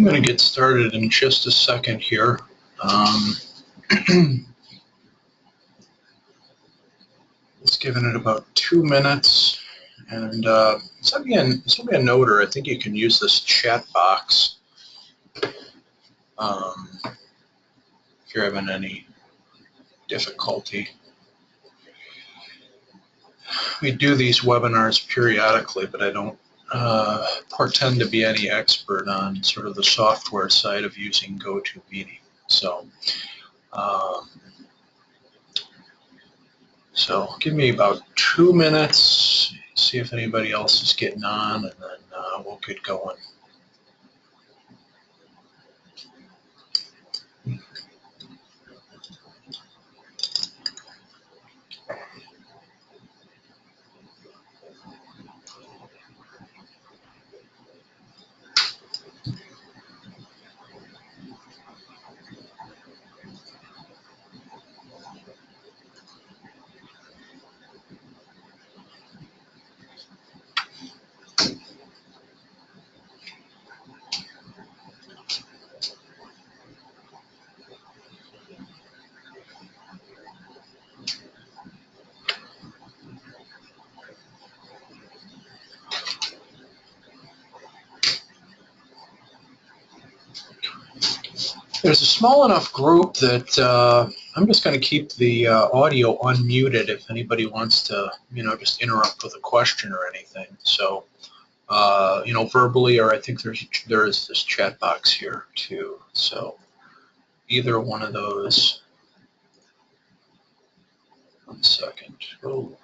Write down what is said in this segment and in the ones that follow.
going to get started in just a second here. Just giving it about 2 minutes. And send me a note, or I think you can use this chat box if you're having any difficulty. We do these webinars periodically, but I don't pretend to be any expert on sort of the software side of using GoToMeeting. So give me about 2 minutes, see if anybody else is getting on, and then we'll get going. There's a small enough group that I'm just going to keep the audio unmuted if anybody wants to, just interrupt with a question or anything. So, verbally, or I think there is this chat box here too. So, either one of those. 1 second. Oh.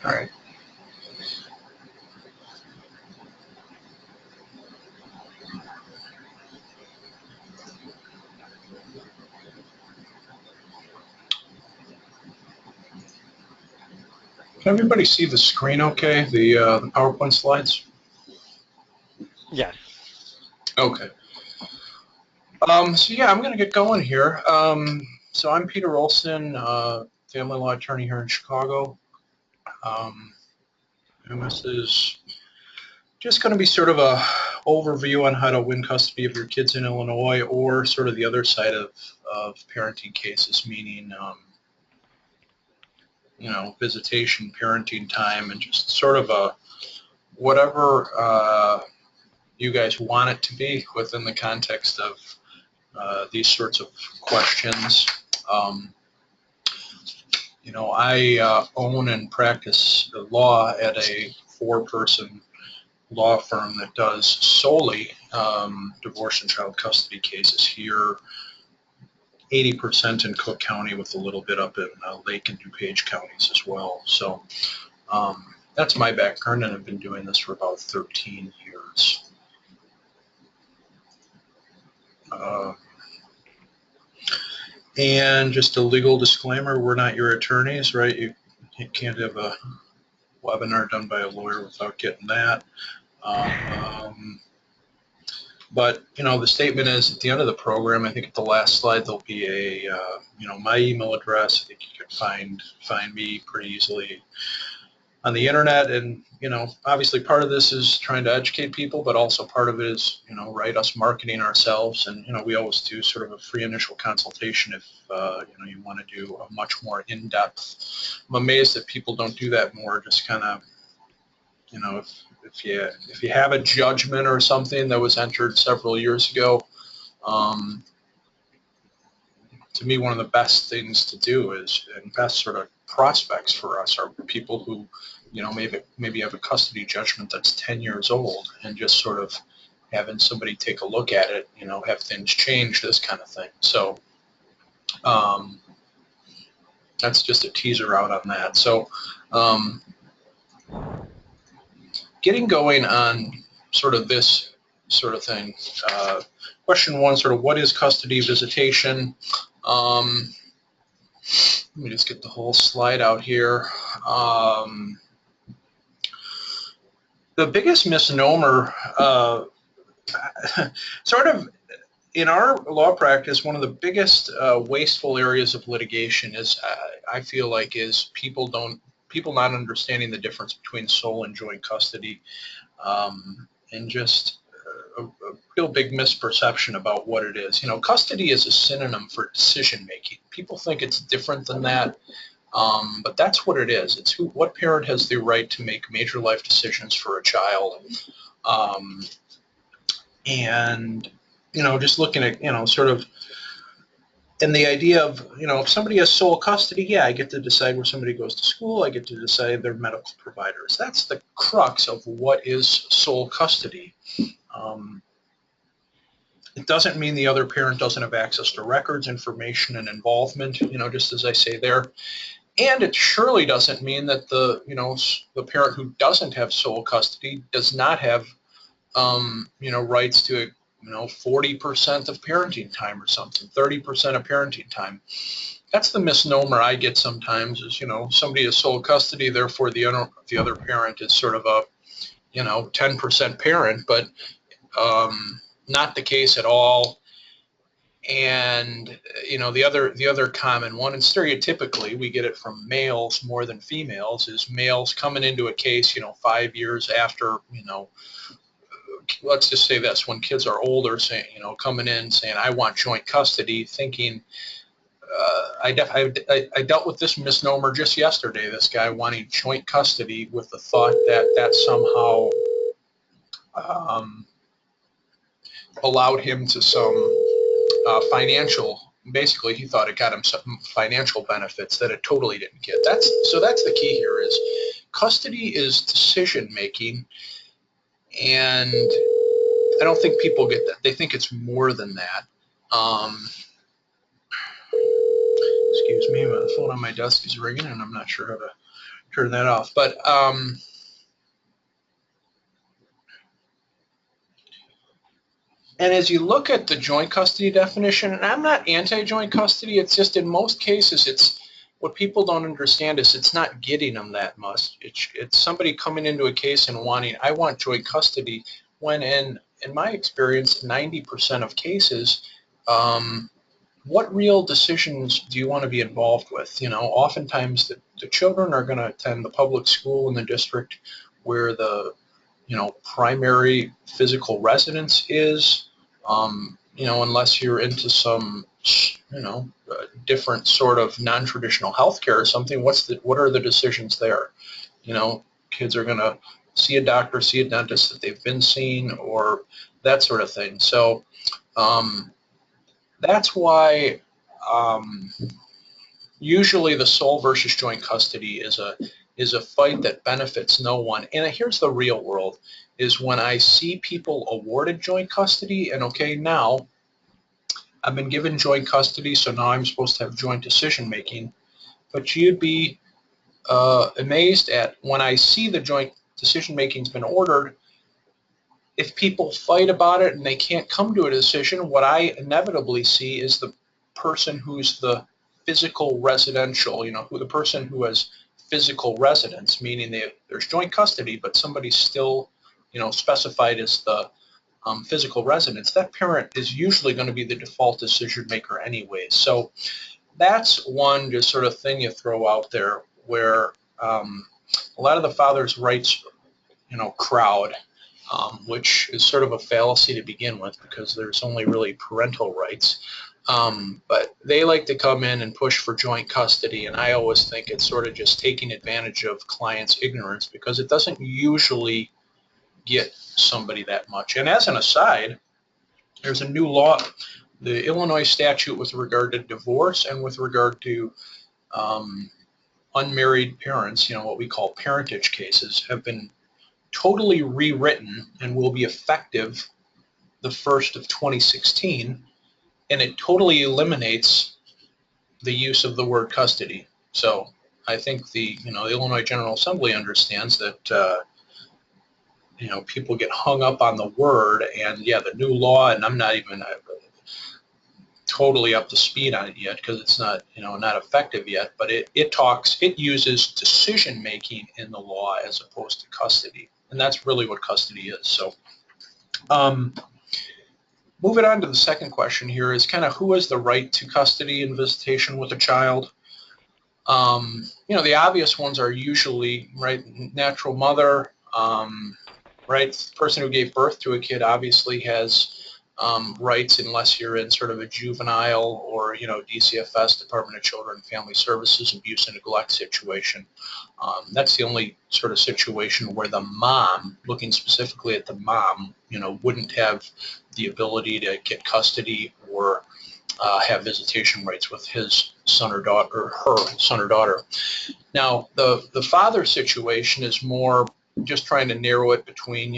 All right. Can everybody see the screen okay, the PowerPoint slides? Yes. Okay. So yeah, I'm going to get going here. So I'm Peter Olson, family law attorney here in Chicago. And this is just going to be sort of a overview on how to win custody of your kids in Illinois, or sort of the other side of parenting cases, meaning visitation, parenting time, and just sort of a whatever you guys want it to be within the context of these sorts of questions. I own and practice the law at a 4-person law firm that does solely divorce and child custody cases here, 80% in Cook County with a little bit up in Lake and DuPage counties as well. So that's my background, and I've been doing this for about 13 years. And just a legal disclaimer, we're not your attorneys, right? You can't have a webinar done by a lawyer without getting that. But, the statement is at the end of the program, I think at the last slide, there'll be a, my email address. I think you can find me pretty easily on the internet. And, obviously part of this is trying to educate people, but also part of it is, right, us marketing ourselves. And, we always do sort of a free initial consultation if, you want to do a much more in-depth. I'm amazed that people don't do that more, just kind of, if you have a judgment or something that was entered several years ago, to me, one of the best things to do is, and best sort of prospects for us are people who maybe you have a custody judgment that's 10 years old, and just sort of having somebody take a look at it, have things change, this kind of thing. So that's just a teaser out on that. So getting going on sort of this sort of thing. Question one, sort of what is custody visitation? Let me just get the whole slide out here. The biggest misnomer, sort of in our law practice, one of the biggest wasteful areas of litigation is, I feel like, is people not understanding the difference between sole and joint custody, and just a real big misperception about what it is. Custody is a synonym for decision making. People think it's different than that, but that's what it is. It's what parent has the right to make major life decisions for a child, and just looking at sort of. And the idea of, if somebody has sole custody, yeah, I get to decide where somebody goes to school. I get to decide their medical providers. That's the crux of what is sole custody. It doesn't mean the other parent doesn't have access to records, information, and involvement, just as I say there. And it surely doesn't mean that the parent who doesn't have sole custody does not have, rights to 40% of parenting time or something, 30% of parenting time. That's the misnomer I get sometimes is, somebody has sole custody, therefore the other parent is sort of a, 10% parent, but not the case at all. And, the other common one, and stereotypically we get it from males more than females, is males coming into a case, 5 years after, let's just say this, when kids are older, saying, coming in saying, I want joint custody, thinking, I dealt with this misnomer just yesterday, this guy wanting joint custody with the thought that somehow allowed him to some financial, basically he thought it got him some financial benefits that it totally didn't get. So that's the key here is custody is decision making. And I don't think people get that. They think it's more than that. Excuse me, the phone on my desk is ringing and I'm not sure how to turn that off. But and as you look at the joint custody definition, and I'm not anti-joint custody, it's just in most cases, it's what people don't understand is it's not getting them that much. It's somebody coming into a case and wanting, I want joint custody, when in my experience, 90% of cases, what real decisions do you want to be involved with? Oftentimes the children are going to attend the public school in the district where the, primary physical residence is, unless you're into some, different sort of non-traditional healthcare or something. What are the decisions there? Kids are going to see a doctor, see a dentist that they've been seeing, or that sort of thing. So that's why usually the sole versus joint custody is a fight that benefits no one. And here's the real world, is when I see people awarded joint custody, and okay, now I've been given joint custody, so now I'm supposed to have joint decision making. But you'd be amazed at when I see the joint decision making's been ordered, if people fight about it and they can't come to a decision, what I inevitably see is the person who's the physical residential, the person who has physical residence, meaning there's joint custody, but somebody's still, specified as the physical residence. That parent is usually going to be the default decision maker anyway. So that's one just sort of thing you throw out there where a lot of the father's rights, crowd, which is sort of a fallacy to begin with because there's only really parental rights. But they like to come in and push for joint custody, and I always think it's sort of just taking advantage of clients' ignorance because it doesn't usually get somebody that much. And as an aside, there's a new law, the Illinois statute with regard to divorce and with regard to unmarried parents, what we call parentage cases, have been totally rewritten and will be effective the 1st of 2016, and it totally eliminates the use of the word custody. So I think the Illinois General Assembly understands that people get hung up on the word, and yeah, the new law, and I'm not even totally up to speed on it yet because it's not not effective yet, but it uses decision making in the law as opposed to custody, and that's really what custody is. So moving on to the second question here is kind of who has the right to custody and visitation with a child. The obvious ones are usually, right, natural mother, right, the person who gave birth to a kid obviously has rights unless you're in sort of a juvenile or, DCFS, Department of Children and Family Services, abuse and neglect situation. That's the only sort of situation where the mom, looking specifically at the mom, wouldn't have the ability to get custody or have visitation rights with his son or daughter, or her son or daughter. Now, the father situation is more just trying to narrow it between,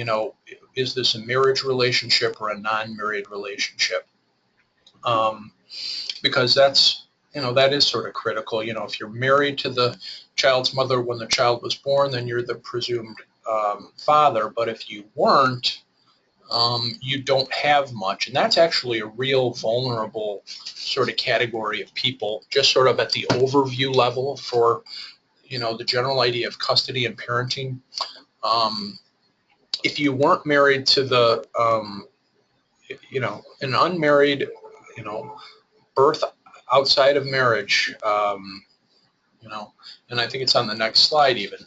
is this a marriage relationship or a non-married relationship? Because that is sort of critical. If you're married to the child's mother when the child was born, then you're the presumed father. But if you weren't, you don't have much. And that's actually a real vulnerable sort of category of people, just sort of at the overview level for, the general idea of custody and parenting. If you weren't married to the, an unmarried, birth outside of marriage, and I think it's on the next slide even,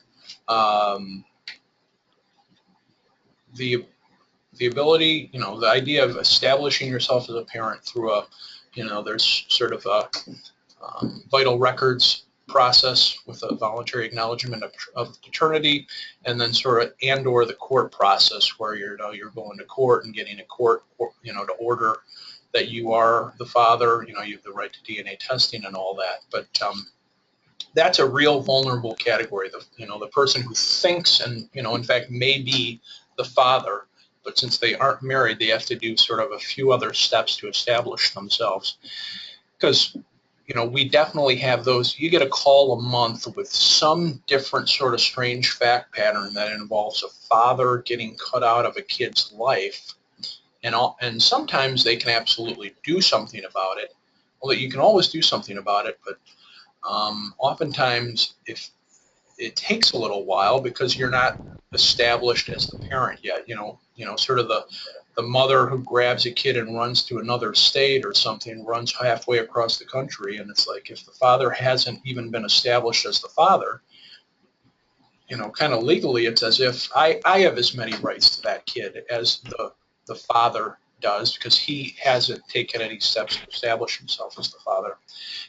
the ability, the idea of establishing yourself as a parent through there's sort of a vital records process with a voluntary acknowledgement of paternity, and then sort of or the court process where you're going to court and getting a court to order that you are the father. You have the right to DNA testing and all that. But that's a real vulnerable category. The person who thinks and in fact may be the father, but since they aren't married, they have to do sort of a few other steps to establish themselves. Because we definitely have those. You get a call a month with some different sort of strange fact pattern that involves a father getting cut out of a kid's life, and sometimes they can absolutely do something about it. Well, you can always do something about it, but oftentimes if it takes a little while because you're not established as the parent yet. Sort of the mother who grabs a kid and runs to another state or something, runs halfway across the country, and it's like if the father hasn't even been established as the father, kind of legally, it's as if I have as many rights to that kid as the father does because he hasn't taken any steps to establish himself as the father.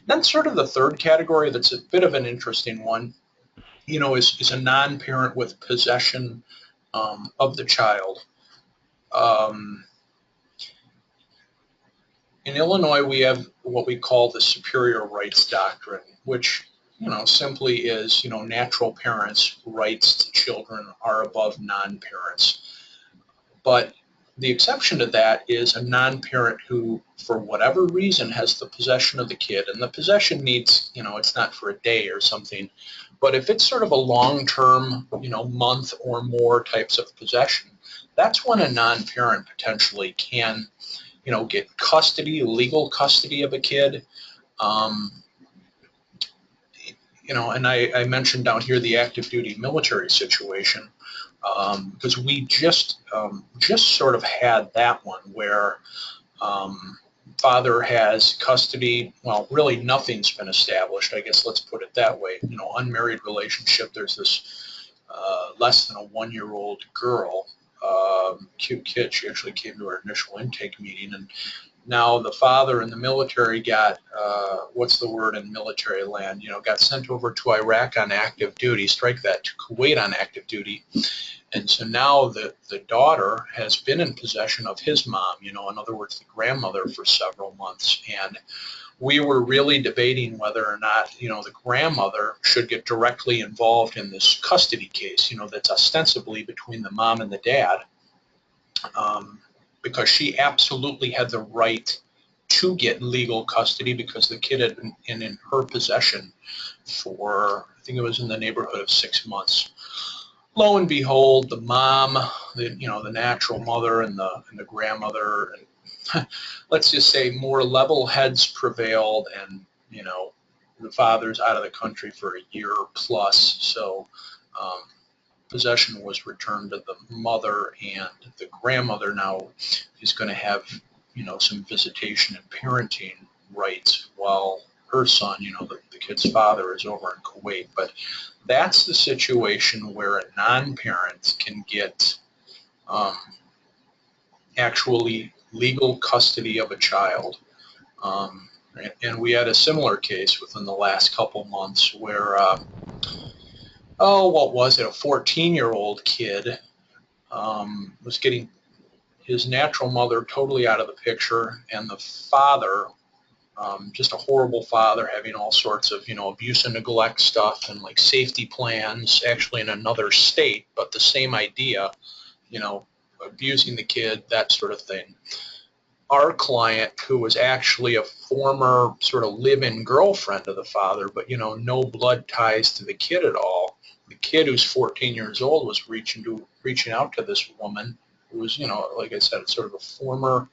Then sort of the third category that's a bit of an interesting one, is a non-parent with possession of the child. In Illinois, we have what we call the superior rights doctrine, which, simply is, natural parents' rights to children are above non-parents. But the exception to that is a non-parent who, for whatever reason, has the possession of the kid. And the possession needs, it's not for a day or something. But if it's sort of a long-term, month or more types of possession, that's when a non-parent potentially can, get custody, legal custody of a kid. And I mentioned down here the active duty military situation, because we just sort of had that one where father has custody. Well, really nothing's been established, I guess, let's put it that way. Unmarried relationship. There's this less than a 1-year-old girl, cute kid. She actually came to our initial intake meeting, and Now the father in the military got, what's the word in military land, got sent over to Iraq on active duty, strike that, to Kuwait on active duty. And so now the daughter has been in possession of his mom, in other words, the grandmother, for several months. And we were really debating whether or not, the grandmother should get directly involved in this custody case, that's ostensibly between the mom and the dad, because she absolutely had the right to get legal custody because the kid had been in her possession for, I think it was in the neighborhood of 6 months. Lo and behold, the mom, the natural mother and the grandmother, and let's just say more level heads prevailed, and the father's out of the country for a year plus. So possession was returned to the mother, and the grandmother now is going to have some visitation and parenting rights while her son, the kid's father, is over in Kuwait. But that's the situation where a non-parent can get actually legal custody of a child. And we had a similar case within the last couple months where, what was it, a 14-year-old kid was getting his natural mother totally out of the picture, and the father, just a horrible father, having all sorts of, abuse and neglect stuff and like safety plans, actually in another state, but the same idea, abusing the kid, that sort of thing. Our client, who was actually a former sort of live-in girlfriend of the father, but, no blood ties to the kid at all. The kid, who's 14 years old, was reaching out to this woman who was, like I said, sort of a former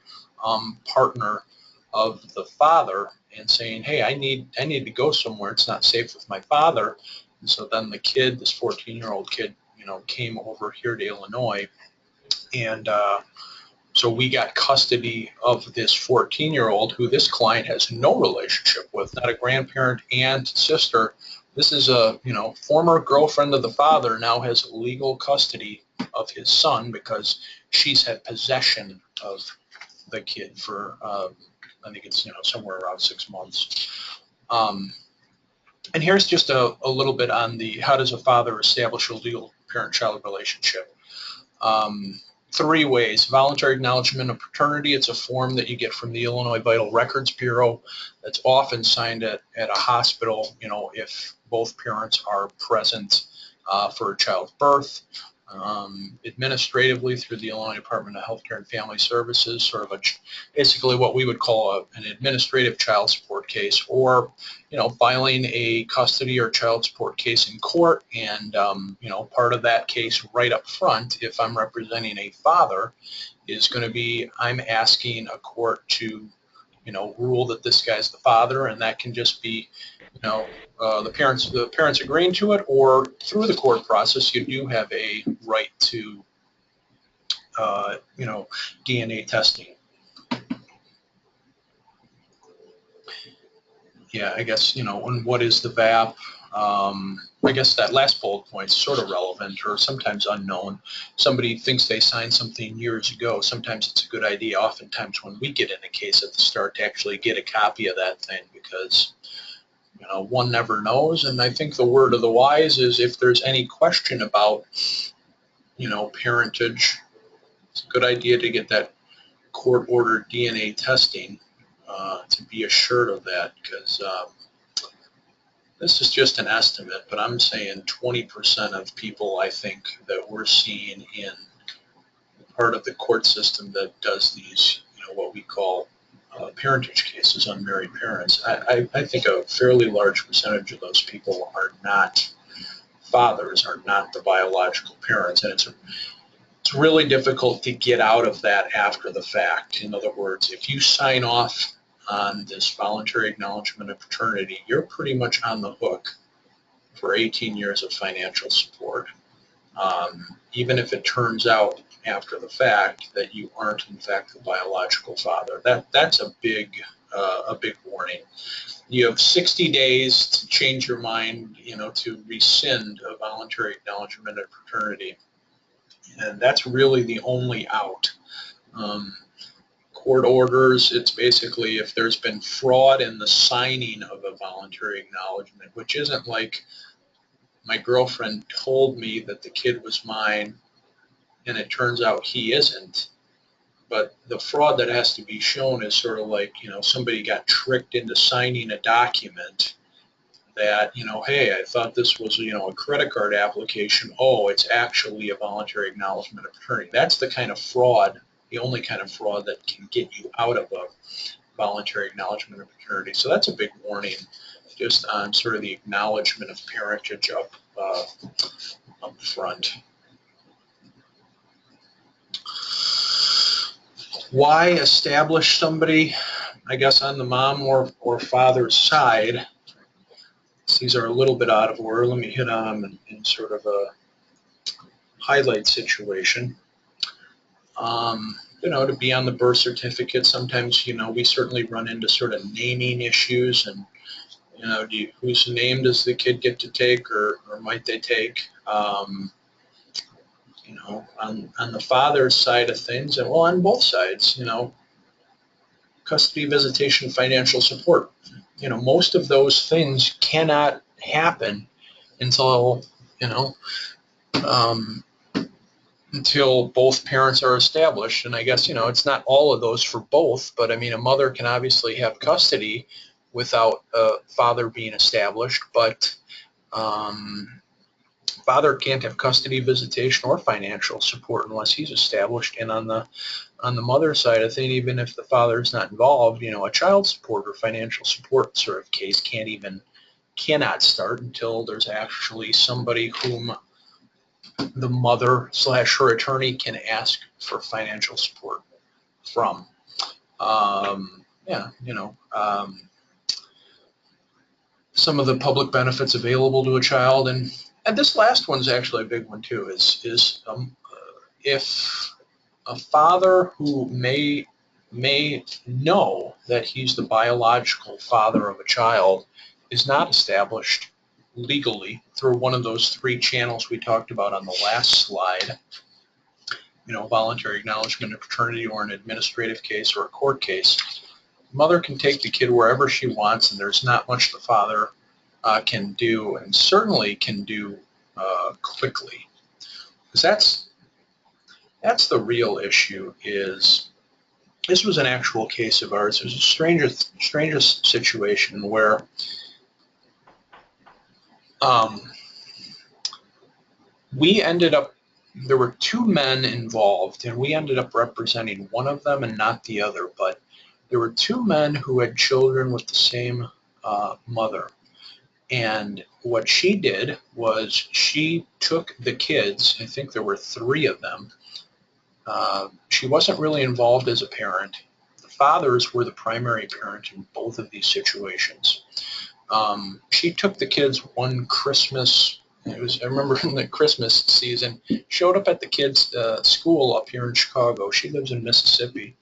partner of the father, and saying, hey, I need to go somewhere. It's not safe with my father. And so then the kid, this 14-year-old kid, came over here to Illinois, and so we got custody of this 14-year-old who this client has no relationship with, not a grandparent, aunt, sister. This is a, former girlfriend of the father, now has legal custody of his son because she's had possession of the kid for, I think it's, somewhere around 6 months. And here's just a little bit on how does a father establish a legal parent-child relationship. 3 ways. Voluntary acknowledgement of paternity. It's a form that you get from the Illinois Vital Records Bureau that's often signed at a hospital, if both parents are present for a child's birth. Administratively, through the Illinois Department of Healthcare and Family Services, sort of basically what we would call an administrative child support case, or filing a custody or child support case in court. And part of that case right up front, if I'm representing a father, is going to be I'm asking a court to rule that this guy's the father, and that can just be the parents agreeing to it, or through the court process, you do have a right to, DNA testing. Yeah, I guess, and what is the VAP? I guess that last bullet point is sort of relevant, or sometimes unknown. Somebody thinks they signed something years ago. Sometimes it's a good idea, oftentimes when we get in a case at the start, to actually get a copy of that thing, because one never knows. And I think the word of the wise is, if there's any question about, parentage, it's a good idea to get that court-ordered DNA testing to be assured of that, because this is just an estimate, but I'm saying 20% of people, I think, that we're seeing in part of the court system that does these, what we call parentage cases, unmarried parents, I think a fairly large percentage of those people are not fathers, are not the biological parents, and it's really difficult to get out of that after the fact. In other words, if you sign off on this voluntary acknowledgement of paternity, you're pretty much on the hook for 18 years of financial support, even if it turns out after the fact that you aren't in fact the biological father. That's a big warning. You have 60 days to change your mind, to rescind a voluntary acknowledgement of paternity, and that's really the only out. court orders. It's basically if there's been fraud in the signing of a voluntary acknowledgement, which isn't like my girlfriend told me that the kid was mine and it turns out he isn't. But the fraud that has to be shown is sort of like, somebody got tricked into signing a document that, hey, I thought this was, a credit card application. Oh, it's actually a voluntary acknowledgement of paternity. That's the kind of fraud, the only kind of fraud that can get you out of a voluntary acknowledgement of paternity. So that's a big warning just on sort of the acknowledgement of parentage up front. Why establish somebody, I guess, on the mom or father's side? These are a little bit out of order. Let me hit on them in sort of a highlight situation. To be on the birth certificate, sometimes, we certainly run into sort of naming issues and, whose name does the kid get to take or might they take? On the father's side of things, and well, on both sides, custody, visitation, financial support. Most of those things cannot happen until, until both parents are established. And I guess, it's not all of those for both, but I mean, a mother can obviously have custody without a father being established, but father can't have custody, visitation, or financial support unless he's established. And on the mother side, I think even if the father is not involved, a child support or financial support sort of case cannot start until there's actually somebody whom the mother / her attorney can ask for financial support from. Some of the public benefits available to a child, and this last one's actually a big one too, is if a father who may know that he's the biological father of a child is not established legally through one of those three channels we talked about on the last slide, voluntary acknowledgement of paternity or an administrative case or a court case, mother can take the kid wherever she wants, and there's not much the father can do, and certainly can do quickly. Because that's the real issue. Is this was an actual case of ours. It was a strangest situation where we ended up, there were two men involved, and we ended up representing one of them and not the other, but there were two men who had children with the same mother. And what she did was she took the kids, I think there were three of them. She wasn't really involved as a parent. The fathers were the primary parent in both of these situations. She took the kids one Christmas. I remember in the Christmas season, showed up at the kids' school up here in Chicago. She lives in Mississippi.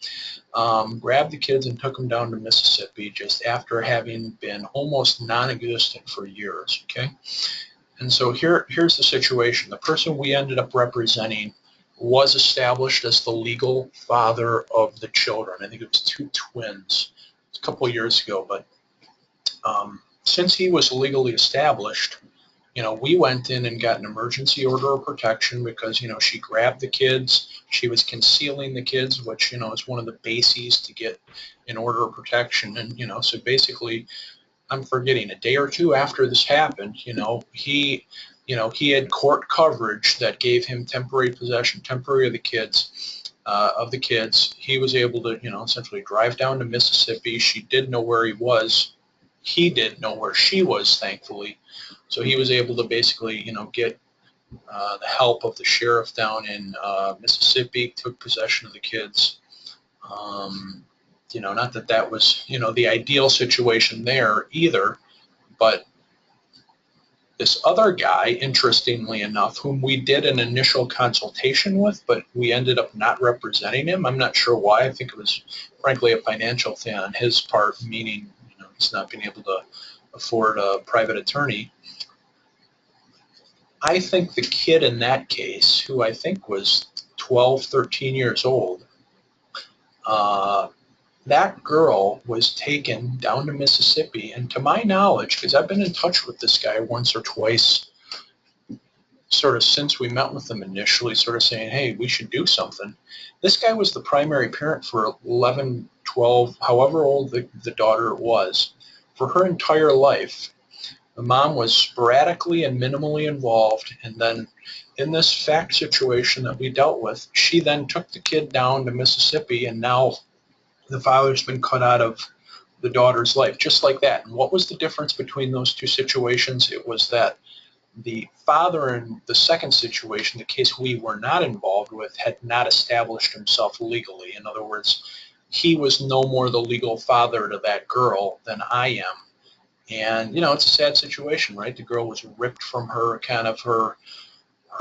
Grabbed the kids and took them down to Mississippi just after having been almost non-existent for years, okay? And so here's the situation. The person we ended up representing was established as the legal father of the children. I think it was two twins. It was a couple of years ago, but since he was legally established, we went in and got an emergency order of protection because, she grabbed the kids. She was concealing the kids, which, is one of the bases to get an order of protection. And, so basically, I'm forgetting a day or two after this happened, he had court coverage that gave him temporary possession, temporary of the kids. He was able to, essentially drive down to Mississippi. She did know where he was. He did know where she was, thankfully. So he was able to basically, get the help of the sheriff down in Mississippi, took possession of the kids. Not that was, the ideal situation there either, but this other guy, interestingly enough, whom we did an initial consultation with, but we ended up not representing him. I'm not sure why. I think it was, frankly, a financial thing on his part, meaning, he's not being able to afford a private attorney. I think the kid in that case, who I think was 12, 13 years old, That girl was taken down to Mississippi, and to my knowledge, because I've been in touch with this guy once or twice, sort of since we met with him initially, sort of saying, hey, we should do something. This guy was the primary parent for 11, 12, however old the daughter was. For her entire life, the mom was sporadically and minimally involved, and then in this fact situation that we dealt with, she then took the kid down to Mississippi, and now the father's been cut out of the daughter's life, just like that. And what was the difference between those two situations? It was that the father in the second situation, the case we were not involved with, had not established himself legally. In other words, he was no more the legal father to that girl than I am. And, you know, it's a sad situation, right? The girl was ripped from her kind of her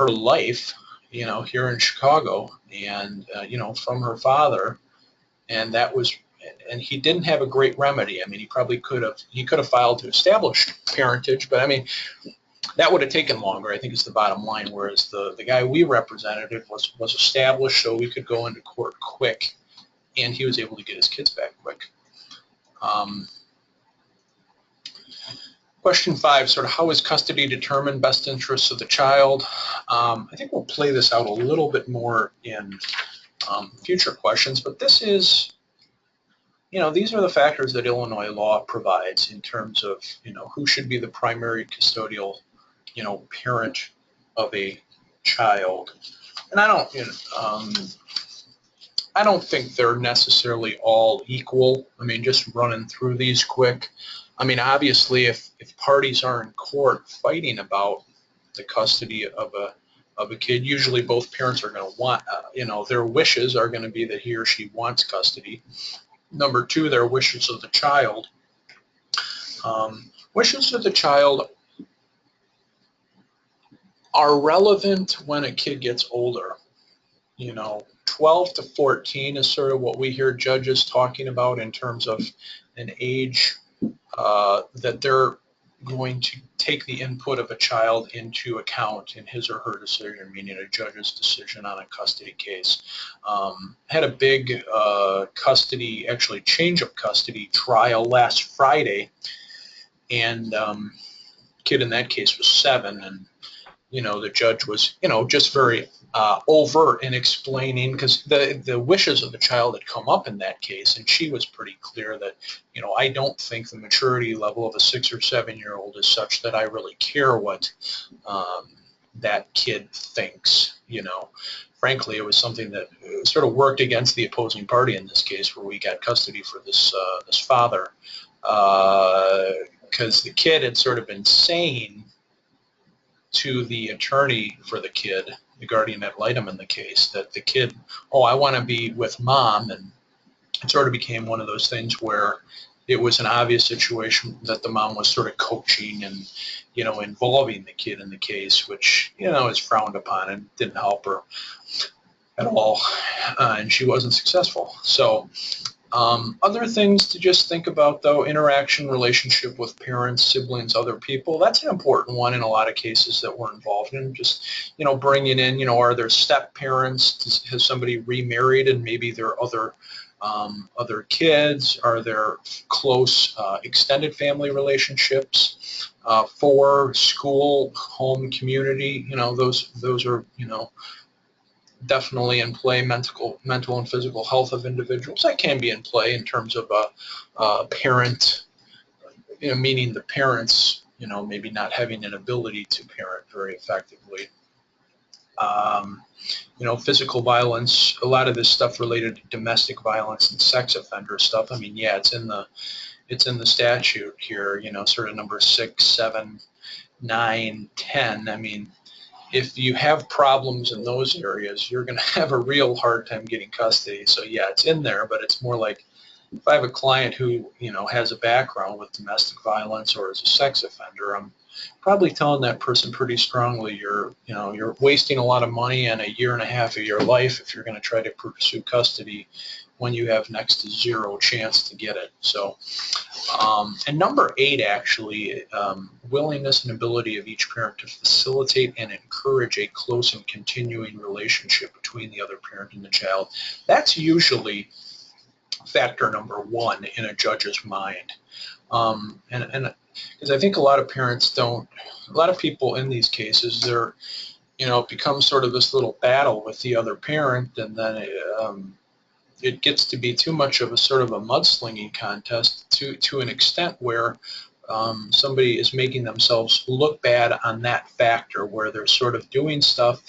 life, you know, here in Chicago, and, you know, from her father. And that was, and he didn't have a great remedy. I mean, he could have filed to establish parentage, but I mean, that would have taken longer, I think, is the bottom line. Whereas the guy we represented was established, so we could go into court quick, and he was able to get his kids back quick. Question 5, sort of how is custody determined, best interests of the child? I think we'll play this out a little bit more in future questions, but this is, you know, these are the factors that Illinois law provides in terms of, you know, who should be the primary custodial, you know, parent of a child. And I don't think they're necessarily all equal. I mean, just running through these quick. I mean, obviously, if parties are in court fighting about the custody of a kid, usually both parents are going to want, you know, their wishes are going to be that he or she wants custody. Number 2, their wishes of the child. Wishes of the child are relevant when a kid gets older. You know, 12 to 14 is sort of what we hear judges talking about in terms of an age that they're going to take the input of a child into account in his or her decision, meaning a judge's decision on a custody case. Had a big custody, actually change of custody trial last Friday, and kid in that case was 7, and you know, the judge was, you know, just very overt in explaining, because the wishes of the child had come up in that case, and she was pretty clear that, you know, I don't think the maturity level of a 6 or 7-year-old is such that I really care what that kid thinks, you know. Frankly, it was something that sort of worked against the opposing party in this case, where we got custody for this father, because the kid had sort of been saying to the attorney for the kid, the guardian ad litem in the case, that the kid, oh, I want to be with mom, and it sort of became one of those things where it was an obvious situation that the mom was sort of coaching and, you know, involving the kid in the case, which, you know, is frowned upon and didn't help her at all, and she wasn't successful. So other things to just think about, though: interaction, relationship with parents, siblings, other people. That's an important one in a lot of cases that we're involved in. Just, you know, bringing in, you know, are there step parents? Has somebody remarried and maybe there are other kids? Are there close extended family relationships? For school, home, community, you know, those are, you know, definitely in play. Mental and physical health of individuals, that can be in play in terms of a parent, you know, meaning the parents, you know, maybe not having an ability to parent very effectively. You know, physical violence, a lot of this stuff related to domestic violence and sex offender stuff. I mean, yeah, it's in the statute here, you know, sort of number 6, 7, 9, 10. I mean, if you have problems in those areas, you're going to have a real hard time getting custody. So yeah, it's in there, but it's more like, if I have a client who, you know, has a background with domestic violence or is a sex offender, I'm probably telling that person pretty strongly, you're wasting a lot of money and a year and a half of your life if you're going to try to pursue custody when you have next to zero chance to get it. So, and number 8, actually, willingness and ability of each parent to facilitate and encourage a close and continuing relationship between the other parent and the child. That's usually factor number one in a judge's mind. And because I think a lot of parents don't, a lot of people in these cases, they're, it becomes sort of this little battle with the other parent, and then it gets to be too much of a sort of a mudslinging contest to an extent where somebody is making themselves look bad on that factor where they're sort of doing stuff.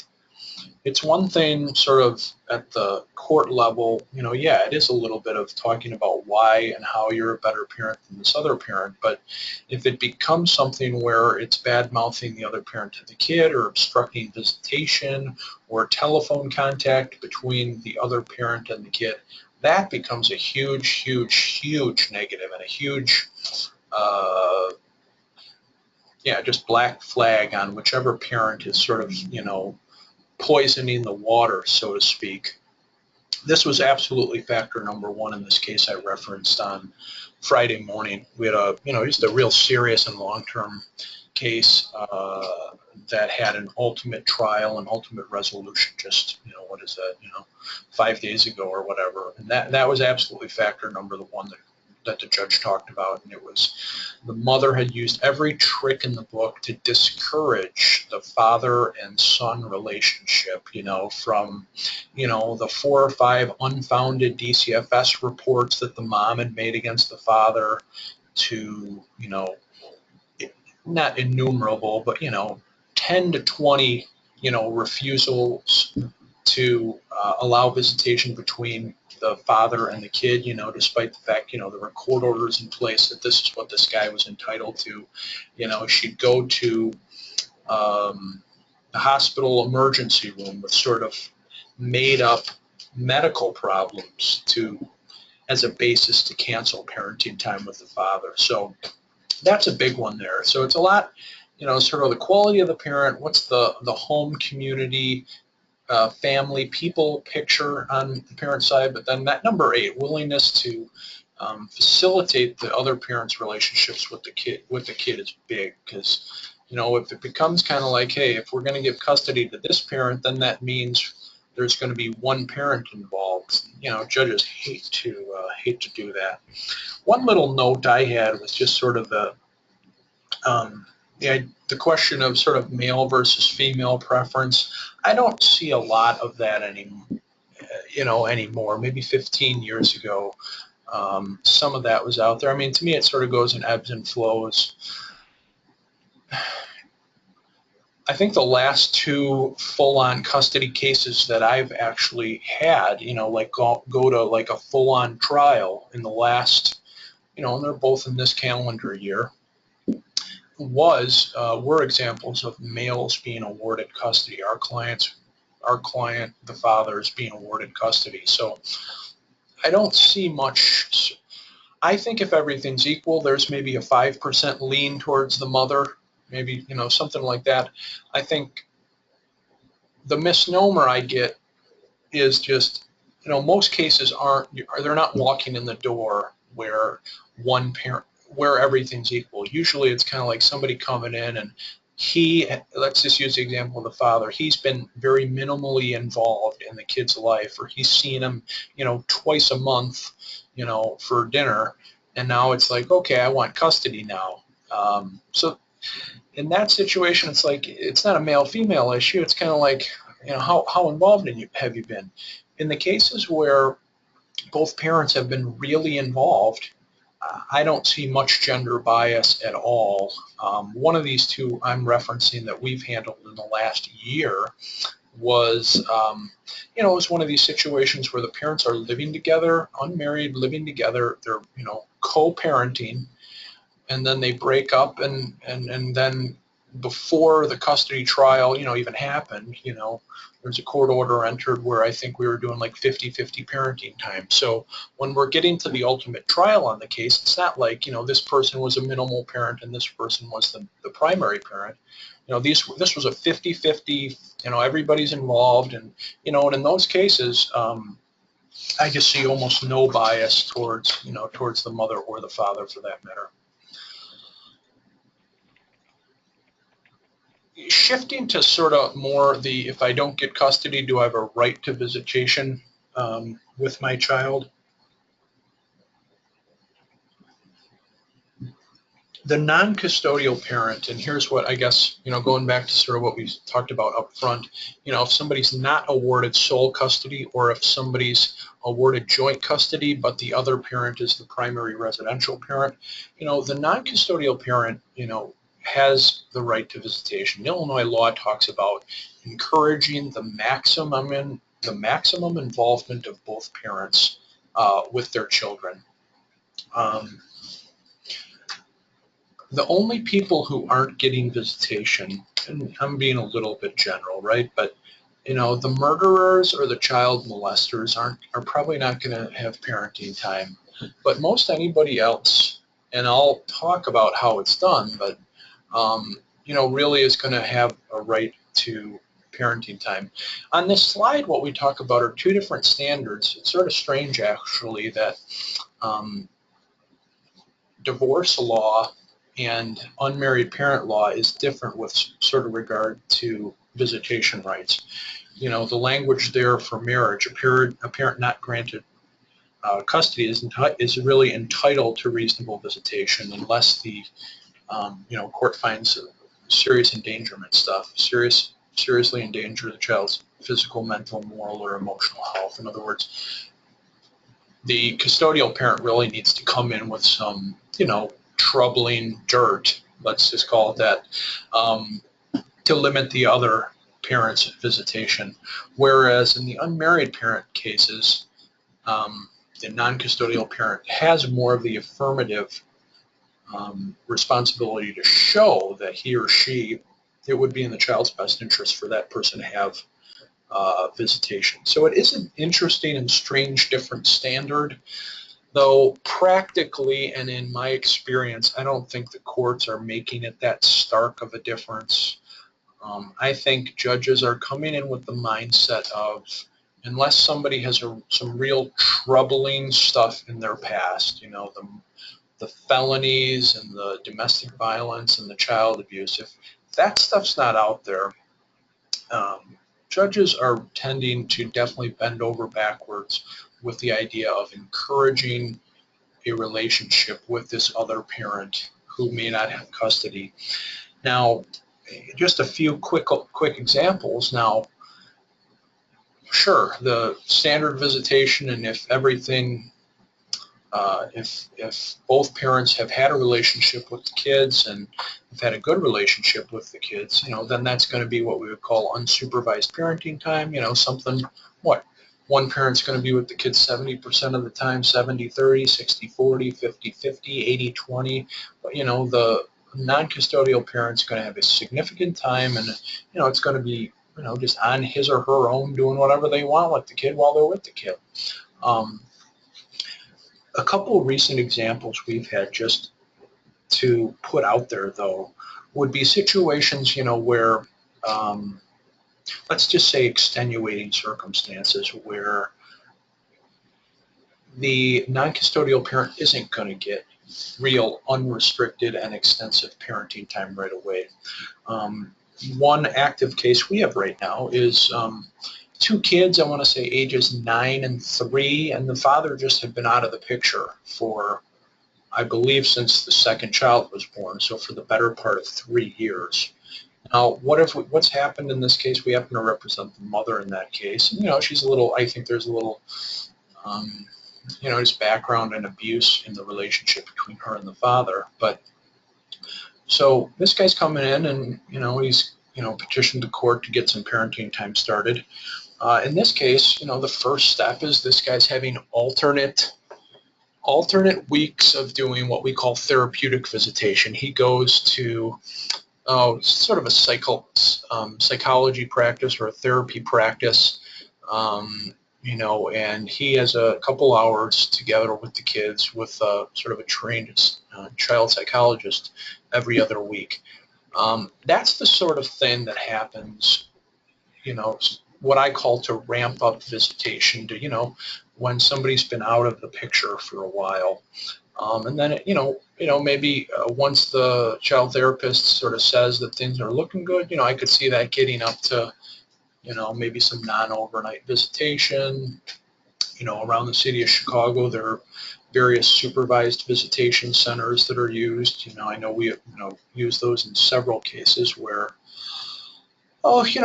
It's one thing sort of at the court level, yeah, it is a little bit of talking about why and how you're a better parent than this other parent, but if it becomes something where it's bad-mouthing the other parent to the kid or obstructing visitation or telephone contact between the other parent and the kid, that becomes a huge, huge, huge negative and a huge, just black flag on whichever parent is sort of, poisoning the water, so to speak. This was absolutely factor number one in this case I referenced on Friday morning. We had just a real serious and long-term case that had an ultimate trial and ultimate resolution just, 5 days ago or whatever. And that was absolutely factor number one that the judge talked about, and it was the mother had used every trick in the book to discourage the father and son relationship, from, the 4 or 5 unfounded DCFS reports that the mom had made against the father to, not innumerable, but, 10 to 20, refusals to allow visitation between the father and the kid, despite the fact, there were court orders in place that this is what this guy was entitled to. She'd go to the hospital emergency room with sort of made up medical problems as a basis to cancel parenting time with the father. So that's a big one there. So it's a lot, sort of the quality of the parent, what's the home community, family, people picture on the parent side, but then that number 8, willingness to facilitate the other parent's relationships with the kid is big, because if it becomes kind of like, hey, if we're going to give custody to this parent, then that means there's going to be one parent involved. Judges hate to do that. One little note I had was just sort of the question of sort of male versus female preference. I don't see a lot of that anymore. Maybe 15 years ago, some of that was out there. I mean, to me, it sort of goes in ebbs and flows. I think the last 2 full-on custody cases that I've actually had, like go to like a full-on trial in the last, and they're both in this calendar year, were examples of males being awarded custody. Our client, the father, is being awarded custody. So I don't see much. I think if everything's equal, there's maybe a 5% lean towards the mother, maybe, something like that. I think the misnomer I get is just, most cases they're not walking in the door where one parent, where everything's equal. Usually it's kind of like somebody coming in and let's just use the example of the father. He's been very minimally involved in the kid's life, or he's seen him, twice a month, for dinner. And now it's like, okay, I want custody now. So in that situation, it's like, it's not a male-female issue. It's kind of like, how involved have you been? In the cases where both parents have been really involved, I don't see much gender bias at all. One of these 2 I'm referencing that we've handled in the last year was, it was one of these situations where the parents are living together, unmarried, living together, they're, co-parenting, and then they break up, and then before the custody trial, even happened, there's a court order entered where I think we were doing like 50-50 parenting time. So when we're getting to the ultimate trial on the case, it's not like, this person was a minimal parent and this person was the primary parent. This was a 50-50, everybody's involved, and, and in those cases, I just see almost no bias towards the mother or the father for that matter. Shifting to sort of more if I don't get custody, do I have a right to visitation with my child? The non-custodial parent, and here's what I guess, going back to sort of what we talked about up front, if somebody's not awarded sole custody, or if somebody's awarded joint custody, but the other parent is the primary residential parent, the non-custodial parent, has the right to visitation. Illinois law talks about encouraging the maximum involvement of both parents with their children. The only people who aren't getting visitation, and I'm being a little bit general, right? But the murderers or the child molesters are probably not going to have parenting time. But most anybody else, and I'll talk about how it's done, but really is going to have a right to parenting time. On this slide, what we talk about are two different standards. It's sort of strange, actually, that divorce law and unmarried parent law is different with sort of regard to visitation rights. The language there for marriage, a parent not granted custody is really entitled to reasonable visitation unless the court finds serious endangerment stuff, seriously endanger the child's physical, mental, moral, or emotional health. In other words, the custodial parent really needs to come in with some, troubling dirt, let's just call it that, to limit the other parent's visitation. Whereas in the unmarried parent cases, the non-custodial parent has more of the affirmative responsibility to show that he or she, it would be in the child's best interest for that person to have visitation. So it is an interesting and strange different standard, though practically and in my experience, I don't think the courts are making it that stark of a difference. I think judges are coming in with the mindset of, unless somebody has some real troubling stuff in their past, the felonies and the domestic violence and the child abuse, if that stuff's not out there, judges are tending to definitely bend over backwards with the idea of encouraging a relationship with this other parent who may not have custody. Now, just a few quick examples. Now, sure, the standard visitation, and if everything, if both parents have had a relationship with the kids and have had a good relationship with the kids, then that's going to be what we would call unsupervised parenting time. Something, one parent's going to be with the kids 70% of the time, 70-30, 60-40, 50-50, 80-20. But, the non-custodial parent's going to have a significant time, and, it's going to be, just on his or her own doing whatever they want with the kid while they're with the kid. A couple of recent examples we've had just to put out there, though, would be situations, where, let's just say extenuating circumstances where the non-custodial parent isn't going to get real unrestricted and extensive parenting time right away. One active case we have right now is two kids, I want to say ages 9 and 3, and the father just had been out of the picture for, I believe, since the second child was born, so for the better part of 3 years. Now, what's happened in this case? We happen to represent the mother in that case. And, she's a little, I think there's a little, just background and abuse in the relationship between her and the father. But so this guy's coming in and, he's, petitioned the court to get some parenting time started. In this case, the first step is this guy's having alternate weeks of doing what we call therapeutic visitation. He goes to sort of a psychology practice or a therapy practice, and he has a couple hours together with the kids with sort of a trained child psychologist every other week. That's the sort of thing that happens, what I call to ramp up visitation to, when somebody's been out of the picture for a while. And then, maybe once the child therapist sort of says that things are looking good, I could see that getting up to, maybe some non-overnight visitation. Around the city of Chicago, there various supervised visitation centers that are used. I know we use those in several cases where,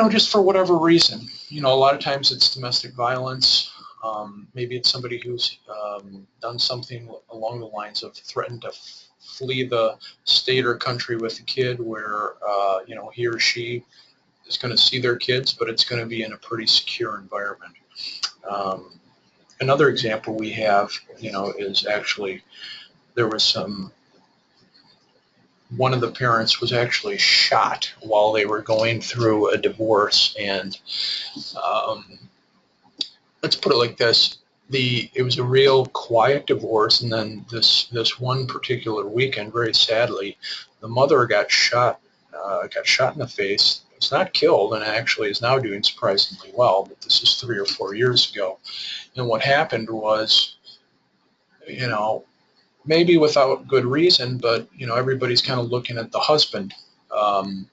just for whatever reason, a lot of times it's domestic violence. Maybe it's somebody who's done something along the lines of threatened to flee the state or country with a kid where, he or she is going to see their kids, but it's going to be in a pretty secure environment. Another example we have, is actually there was one of the parents was actually shot while they were going through a divorce, and let's put it like this: it was a real quiet divorce, and then this one particular weekend, very sadly, the mother got shot in the face. Was not killed, and actually is now doing surprisingly well. But this is 3 or 4 years ago, and what happened was, maybe without good reason, but everybody's kind of looking at the husband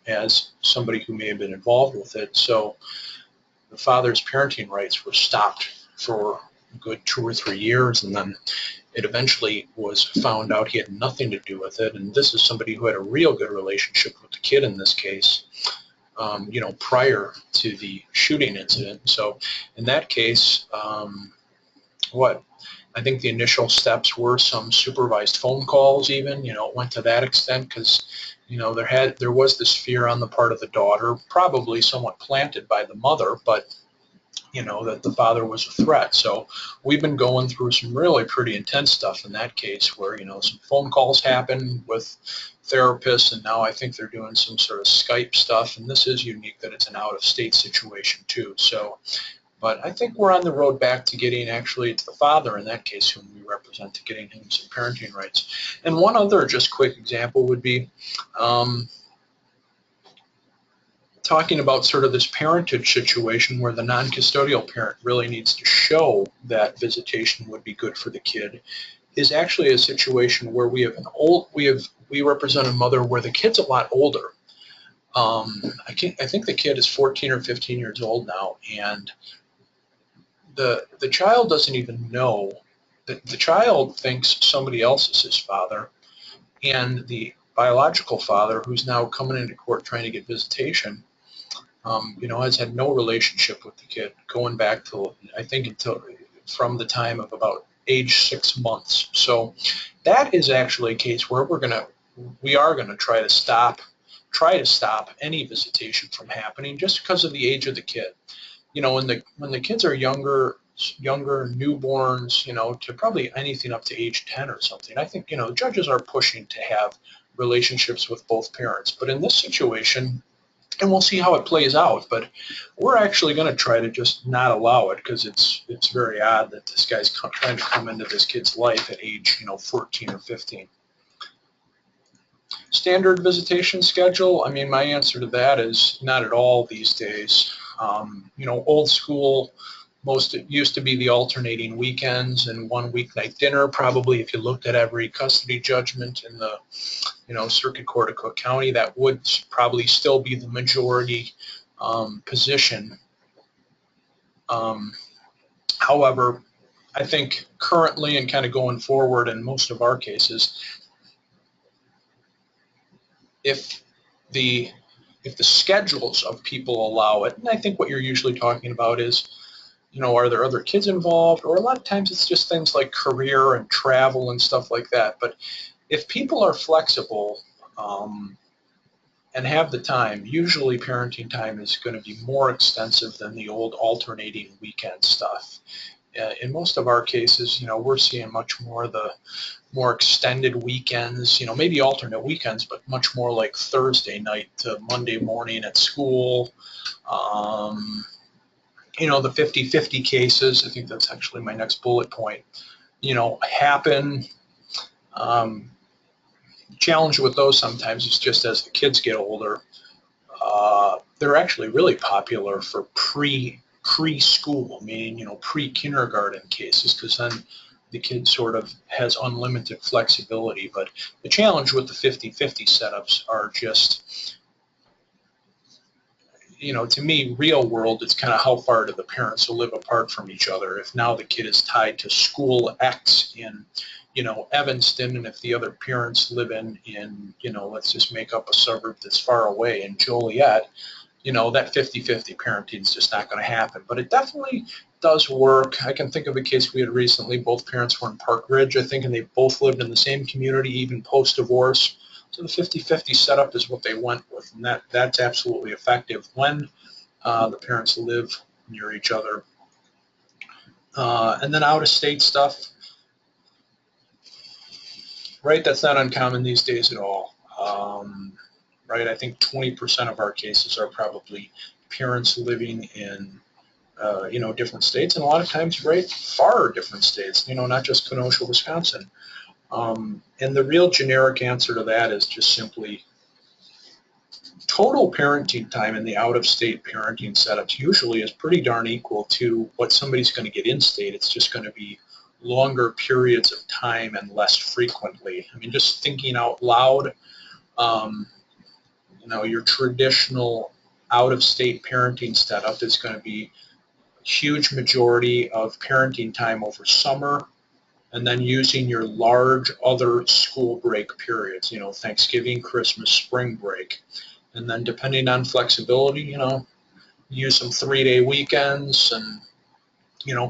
as somebody who may have been involved with it. So the father's parenting rights were stopped for a good 2 or 3 years, and then it eventually was found out he had nothing to do with it. And this is somebody who had a real good relationship with the kid in this case, prior to the shooting incident. So in that case, I think the initial steps were some supervised phone calls even, it went to that extent because, there was this fear on the part of the daughter, probably somewhat planted by the mother, but, that the father was a threat. So we've been going through some really pretty intense stuff in that case where, some phone calls happen with therapists, and now I think they're doing some sort of Skype stuff, and this is unique that it's an out-of-state situation too. So, but I think we're on the road back to getting actually to the father in that case, whom we represent, to getting him some parenting rights. And one other just quick example would be talking about sort of this parentage situation where the non-custodial parent really needs to show that visitation would be good for the kid, is actually a situation where we represent a mother where the kid's a lot older. I think the kid is 14 or 15 years old now, and the child doesn't even know that the child thinks somebody else is his father, and the biological father, who's now coming into court trying to get visitation, has had no relationship with the kid going back to, I think, until from the time of about age 6 months. So that is actually a case where we are gonna try to stop any visitation from happening just because of the age of the kid. When the kids are younger newborns, to probably anything up to age 10 or something, I think, judges are pushing to have relationships with both parents. But in this situation, and we'll see how it plays out, but we're actually going to try to just not allow it because it's very odd that this guy's trying to come into this kid's life at age 14 or 15. Standard visitation schedule, I mean, my answer to that is not at all these days. Old school, most it used to be the alternating weekends and one weeknight dinner. Probably if you looked at every custody judgment in the Circuit Court of Cook County, that would probably still be the majority position. However, I think currently and kind of going forward in most of our cases, if the schedules of people allow it, and I think what you're usually talking about is, are there other kids involved? Or a lot of times it's just things like career and travel and stuff like that. But if people are flexible and have the time, usually parenting time is going to be more extensive than the old alternating weekend stuff. In most of our cases, we're seeing much more the more extended weekends, maybe alternate weekends, but much more like Thursday night to Monday morning at school. The 50-50 cases, I think that's actually my next bullet point, happen. Challenge with those sometimes is just as the kids get older, they're actually really popular for preschool, meaning, pre-kindergarten cases, because then the kid sort of has unlimited flexibility. But the challenge with the 50-50 setups are just, to me, real world, it's kind of how far do the parents live apart from each other. If now the kid is tied to school X in Evanston, and if the other parents live in, let's just make up a suburb that's far away in Joliet, that 50-50 parenting is just not going to happen. But it definitely does work. I can think of a case we had recently. Both parents were in Park Ridge, I think, and they both lived in the same community, even post-divorce. So the 50-50 setup is what they went with, and that's absolutely effective when the parents live near each other. And then out-of-state stuff, right? That's not uncommon these days at all. Right? I think 20% of our cases are probably parents living in, different states, and a lot of times, right, far different states. Not just Kenosha, Wisconsin. And the real generic answer to that is just simply total parenting time in the out-of-state parenting setups usually is pretty darn equal to what somebody's going to get in-state. It's just going to be longer periods of time and less frequently. I mean, just thinking out loud, your traditional out-of-state parenting setup is going to be a huge majority of parenting time over summer, and then using your large other school break periods, Thanksgiving, Christmas, spring break. And then depending on flexibility, use some 3-day weekends and,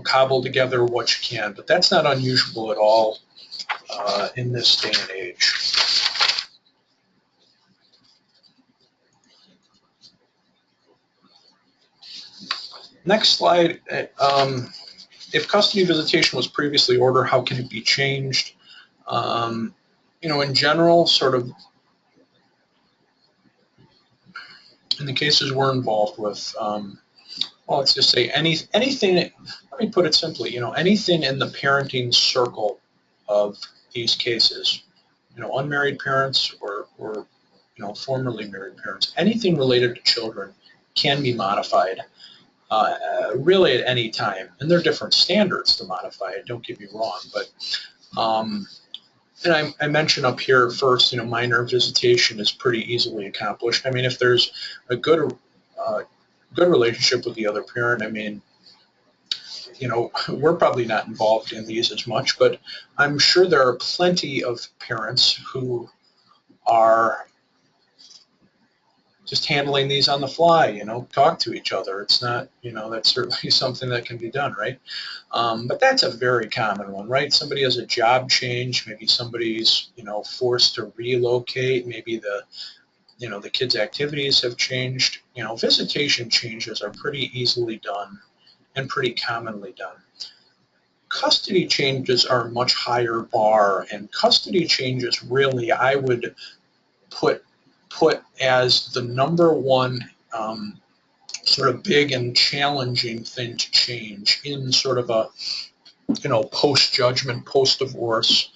cobble together what you can. But that's not unusual at all in this day and age. Next slide. If custody visitation was previously ordered, how can it be changed? In general, sort of in the cases we're involved with, let's just say anything, let me put it simply, anything in the parenting circle of these cases, unmarried parents or formerly married parents, anything related to children can be modified really at any time. And there are different standards to modify it, don't get me wrong, but and I mentioned up here first, minor visitation is pretty easily accomplished. I mean, if there's a good relationship with the other parent, I mean, we're probably not involved in these as much, but I'm sure there are plenty of parents who are just handling these on the fly, talk to each other. It's not, that's certainly something that can be done, right? But that's a very common one, right? Somebody has a job change, maybe somebody's, forced to relocate, maybe the kids' activities have changed. Visitation changes are pretty easily done and pretty commonly done. Custody changes are a much higher bar, and custody changes really I would put as the number one sort of big and challenging thing to change in sort of a post-judgment, post-divorce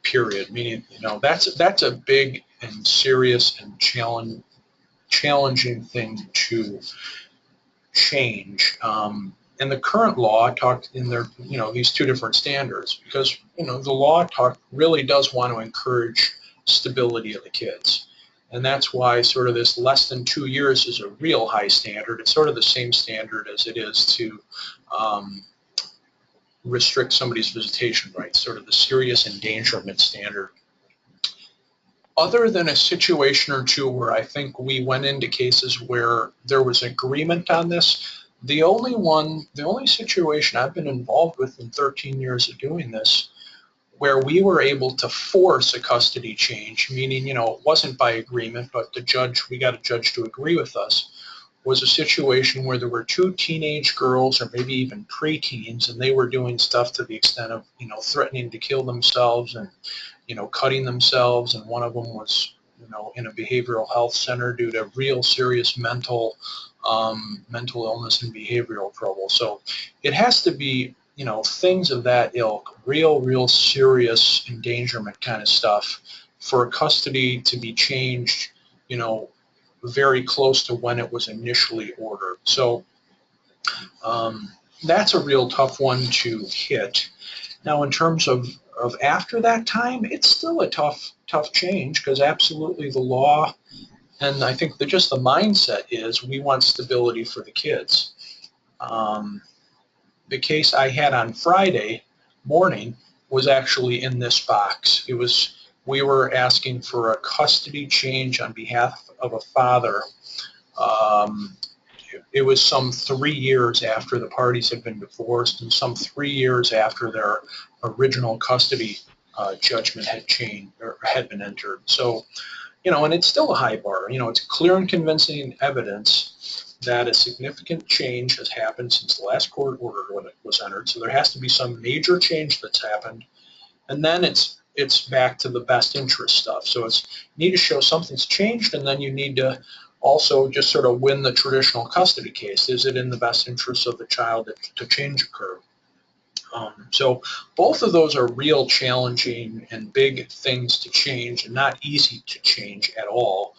period. Meaning, that's a big and serious and challenging thing to change. And the current law talked in their, these two different standards, because the law really does want to encourage stability of the kids. And that's why sort of this less than 2 years is a real high standard. It's sort of the same standard as it is to restrict somebody's visitation rights, sort of the serious endangerment standard. Other than a situation or two where I think we went into cases where there was agreement on this, the only situation I've been involved with in 13 years of doing this where we were able to force a custody change, meaning, it wasn't by agreement, but we got a judge to agree with us, was a situation where there were two teenage girls or maybe even preteens, and they were doing stuff to the extent of, threatening to kill themselves and, cutting themselves, and one of them was, in a behavioral health center due to real serious mental illness and behavioral trouble. So it has to be, things of that ilk, real serious endangerment kind of stuff for custody to be changed, very close to when it was initially ordered. So that's a real tough one to hit. Now, in terms of after that time, it's still a tough change, because absolutely the law, and I think just the mindset is we want stability for the kids. The case I had on Friday morning, was actually in this box. We were asking for a custody change on behalf of a father. It was some 3 years after the parties had been divorced and some 3 years after their original custody judgment had changed or had been entered. So, and it's still a high bar. It's clear and convincing evidence that a significant change has happened since the last court order when it was entered. So there has to be some major change that's happened, and then it's back to the best interest stuff. So you need to show something's changed, and then you need to also just sort of win the traditional custody case. Is it in the best interest of the child to change occur? So both of those are real challenging and big things to change, and not easy to change at all.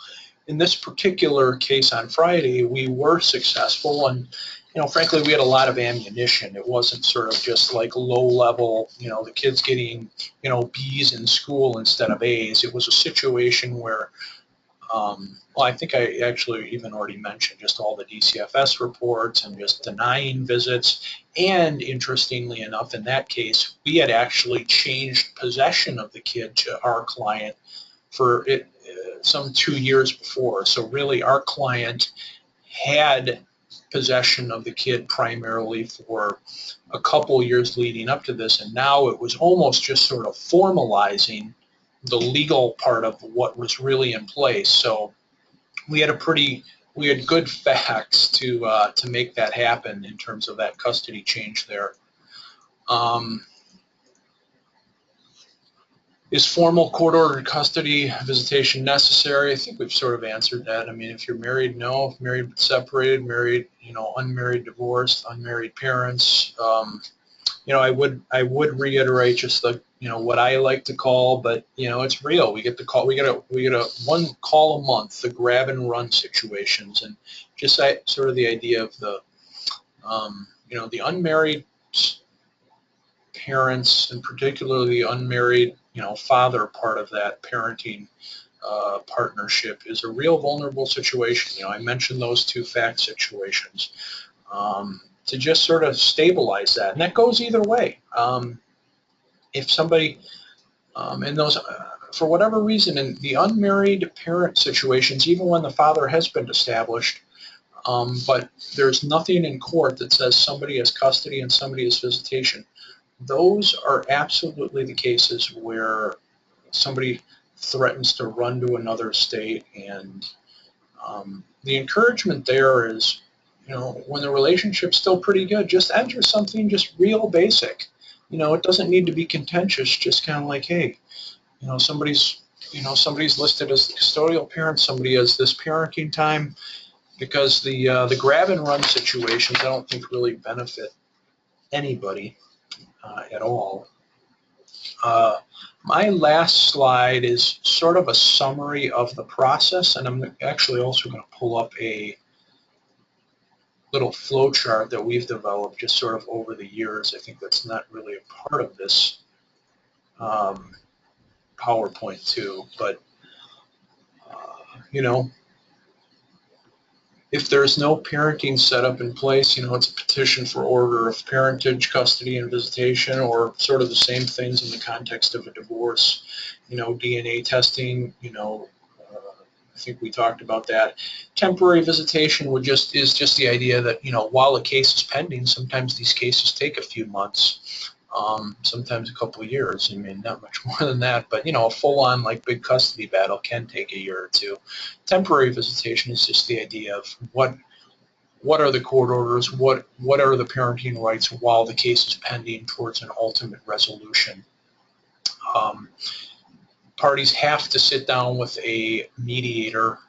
In this particular case on Friday, we were successful, and frankly, we had a lot of ammunition. It wasn't sort of just like low level, the kids getting, B's in school instead of A's. It was a situation where, well, I think I actually even already mentioned just all the DCFS reports and just denying visits. And interestingly enough, in that case, we had actually changed possession of the kid to our client for it some 2 years before. So really, our client had possession of the kid primarily for a couple years leading up to this, and now it was almost just sort of formalizing the legal part of what was really in place. So we had good facts to make that happen in terms of that custody change there. Is formal court-ordered custody visitation necessary? I think we've sort of answered that. I mean, if you're married, no. If married but separated, married, unmarried, divorced, unmarried parents. I would reiterate just the, what I like to call, but it's real. We get the call. We get a one call a month, the grab and run situations, and just sort of the idea of the, the unmarried parents, and particularly the unmarried, father part of that parenting partnership is a real vulnerable situation. I mentioned those two fact situations to just sort of stabilize that, and that goes either way. If somebody in those, for whatever reason, in the unmarried parent situations, even when the father has been established, but there's nothing in court that says somebody has custody and somebody has visitation, those are absolutely the cases where somebody threatens to run to another state, and the encouragement there is, when the relationship's still pretty good, just enter something just real basic. It doesn't need to be contentious, just kind of like, hey, somebody's listed as the custodial parent, somebody has this parenting time, because the grab and run situations I don't think really benefit anybody at all. My last slide is sort of a summary of the process, and I'm actually also going to pull up a little flow chart that we've developed just sort of over the years. I think that's not really a part of this PowerPoint too, but if there's no parenting setup in place, it's a petition for order of parentage, custody, and visitation, or sort of the same things in the context of a divorce. DNA testing, I think we talked about that. Temporary visitation is just the idea that, while a case is pending, sometimes these cases take a few months, sometimes a couple of years. I mean, not much more than that, but, a full-on, like, big custody battle can take a year or two. Temporary visitation is just the idea of what are the court orders, what are the parenting rights while the case is pending towards an ultimate resolution. Parties have to sit down with a mediator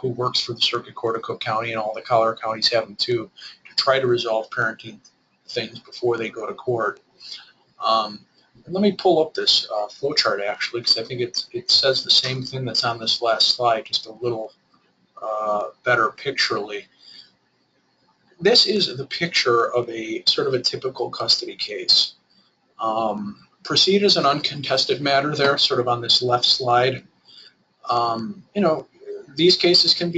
who works for the Circuit Court of Cook County, and all the Collier counties have them too, to try to resolve parenting things before they go to court. Let me pull up this flow chart actually, because I think it says the same thing that's on this last slide, just a little better picturally. This is the picture of a sort of a typical custody case. Proceed as an uncontested matter there, sort of on this left slide. These cases can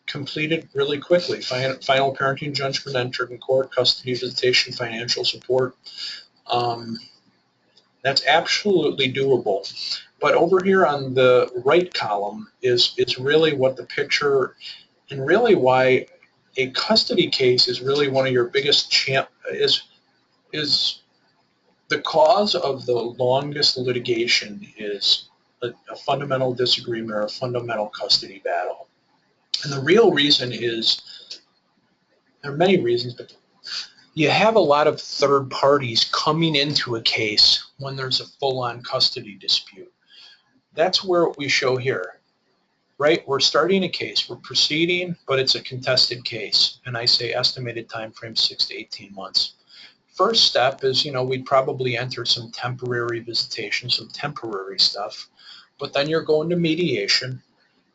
completed really quickly. Final parenting judgment entered in court, custody, visitation, financial support. That's absolutely doable. But over here on the right column is really what the picture, and really why a custody case is really one of your biggest is the cause of the longest litigation is a fundamental disagreement or a fundamental custody battle. And the real reason is, there are many reasons, but you have a lot of third parties coming into a case when there's a full-on custody dispute. That's where we show here, right? We're starting a case, we're proceeding, but it's a contested case. And I say estimated time frame 6 to 18 months. First step is, we'd probably enter some temporary visitation, some temporary stuff, but then you're going to mediation.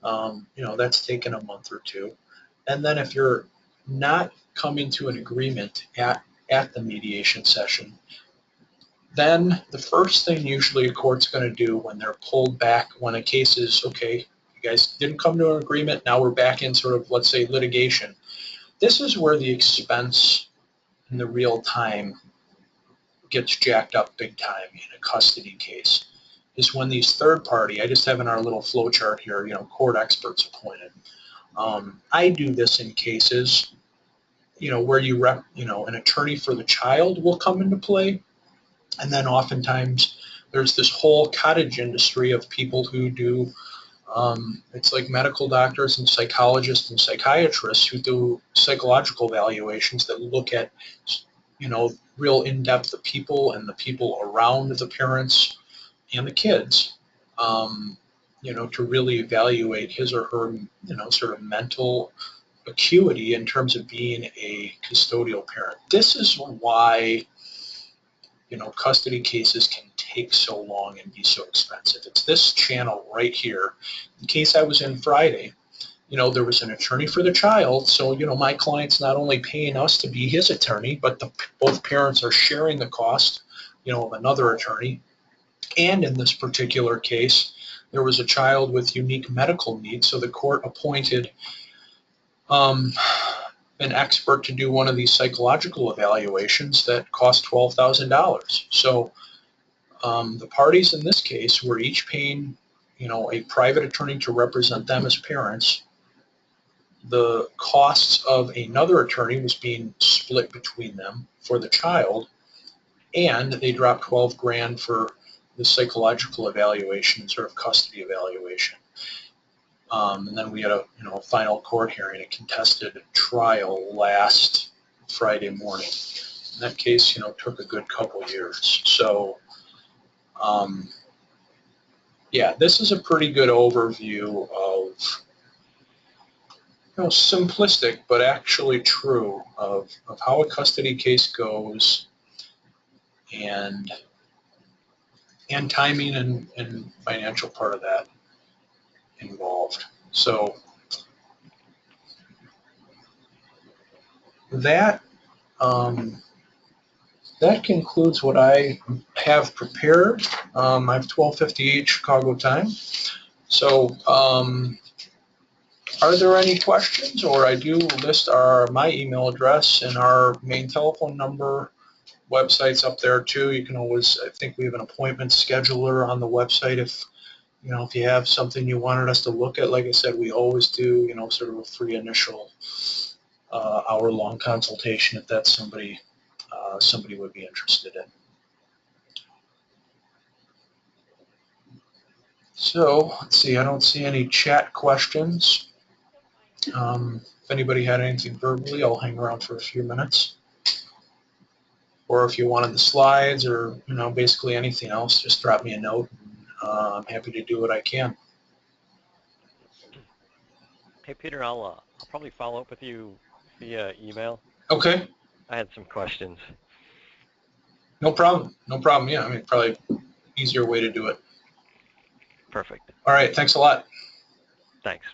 That's taken a month or two. And then if you're not coming to an agreement at the mediation session, then the first thing usually a court's going to do when they're pulled back, when a case is, okay, you guys didn't come to an agreement, now we're back in sort of, let's say, litigation. This is where the expense in the real time gets jacked up big time in a custody case, is when these third party, I just have in our little flow chart here, court experts appointed. I do this in cases, where an attorney for the child will come into play. And then oftentimes there's this whole cottage industry of people who do, it's like medical doctors and psychologists and psychiatrists who do psychological evaluations that look at, real in-depth the people and the people around the parents and the kids, to really evaluate his or her, sort of mental acuity in terms of being a custodial parent. This is why, custody cases can take so long and be so expensive. It's this channel right here. The case I was in Friday, there was an attorney for the child, so, my client's not only paying us to be his attorney, but both parents are sharing the cost, of another attorney. And in this particular case, there was a child with unique medical needs, so the court appointed an expert to do one of these psychological evaluations that cost $12,000. So the parties in this case were each paying, a private attorney to represent them as parents. The costs of another attorney was being split between them for the child, and they dropped 12 grand for the psychological evaluation, sort of custody evaluation. And then we had a final court hearing, a contested trial last Friday morning. And that case, took a good couple years. So, yeah, this is a pretty good overview of, simplistic but actually true of how a custody case goes, and timing and financial part of that involved. So that that concludes what I have prepared. I have 12:58 Chicago time. So are there any questions? Or I do list my email address and our main telephone number. Website's up there too. You can always, I think we have an appointment scheduler on the website if you have something you wanted us to look at. Like I said, we always do, sort of a free initial hour-long consultation if that's somebody would be interested in. So let's see, I don't see any chat questions. If anybody had anything verbally, I'll hang around for a few minutes. Or if you wanted the slides or, basically anything else, just drop me a note. I'm happy to do what I can. Hey, Peter, I'll probably follow up with you via email. Okay. I had some questions. No problem. No problem. Yeah, probably easier way to do it. Perfect. All right. Thanks a lot. Thanks.